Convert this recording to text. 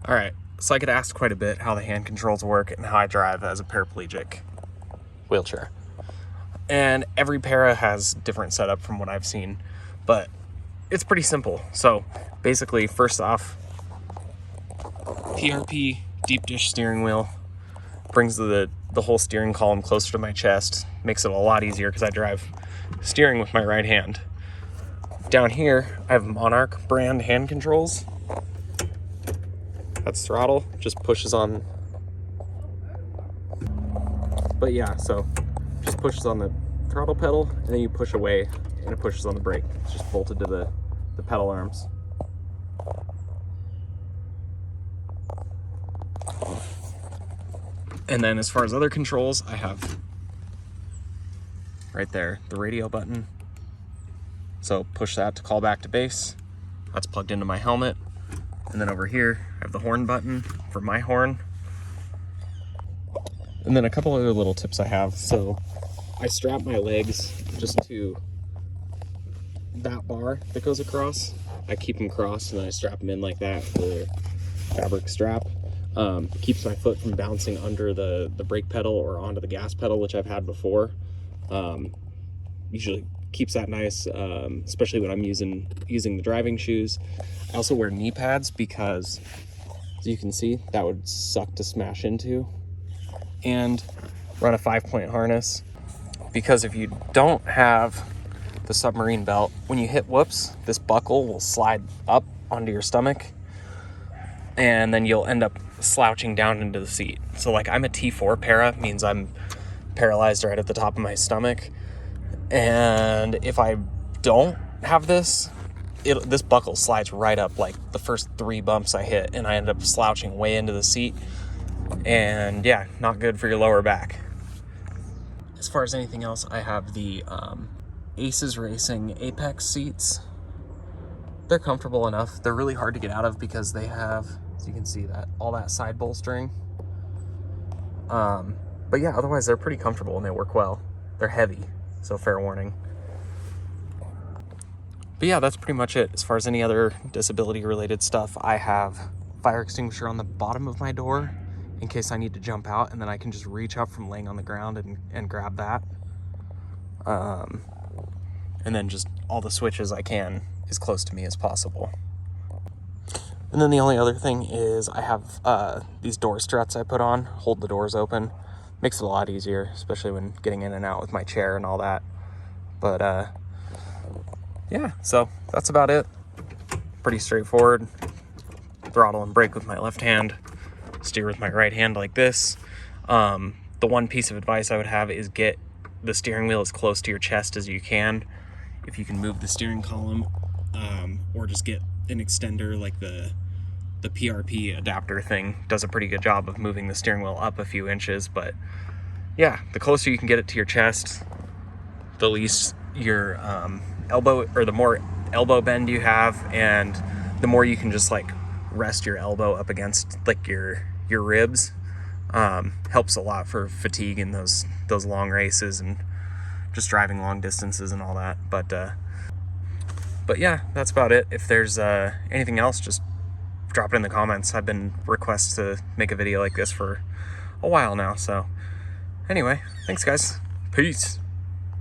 All right, so I get asked quite a bit how the hand controls work and how I drive as a paraplegic wheelchair. And every para has different setup from what I've seen, but it's pretty simple. So basically, first off, PRP deep dish steering wheel brings the whole steering column closer to my chest, makes it a lot easier because I drive steering with my right hand. Down here, I have Monarch brand hand controls. That's throttle, just pushes on. But yeah, so just pushes on the throttle pedal, and then you push away, and it pushes on the brake. It's just bolted to the pedal arms. And then as far as other controls, I have right there the radio button. So push that to call back to base. That's plugged into my helmet. And then over here, I have the horn button for my horn. And then a couple other little tips I have. So I strap my legs just to that bar that goes across. I keep them crossed and then I strap them in like that for the fabric strap. Keeps my foot from bouncing under the brake pedal or onto the gas pedal, which I've had before. Usually keeps that nice, especially when I'm using the driving shoes. I also wear knee pads because, as you can see, that would suck to smash into. And run a 5-point harness, because if you don't have the submarine belt, when you hit whoops, this buckle will slide up onto your stomach, and then you'll end up slouching down into the seat. So like, I'm a T4 para, means I'm paralyzed right at the top of my stomach. And if I don't have this, this buckle slides right up like the first 3 bumps I hit, and I end up slouching way into the seat. And yeah, not good for your lower back. As far as anything else, I have the Aces Racing Apex seats. They're comfortable enough. They're really hard to get out of because they have, as you can see, that all that side bolstering. But yeah, otherwise they're pretty comfortable and they work well. They're heavy, so fair warning. But yeah, that's pretty much it. As far as any other disability related stuff, I have fire extinguisher on the bottom of my door in case I need to jump out, and then I can just reach up from laying on the ground and grab that. And then just all the switches I can as close to me as possible. And then the only other thing is I have these door struts I put on, hold the doors open. Makes it a lot easier, especially when getting in and out with my chair and all that. But yeah, so that's about it. Pretty straightforward. Throttle and brake with my left hand, steer with my right hand like this. The one piece of advice I would have is get the steering wheel as close to your chest as you can. If you can move the steering column, or just get an extender like the PRP adapter thing does a pretty good job of moving the steering wheel up a few inches. But yeah, the closer you can get it to your chest, the least your elbow, or the more elbow bend you have, and the more you can just like rest your elbow up against like your ribs. Helps a lot for fatigue in those long races and just driving long distances and all that. But yeah, that's about it. If there's anything else, just drop it in the comments. I've been requested to make a video like this for a while now. So anyway, thanks guys. Peace.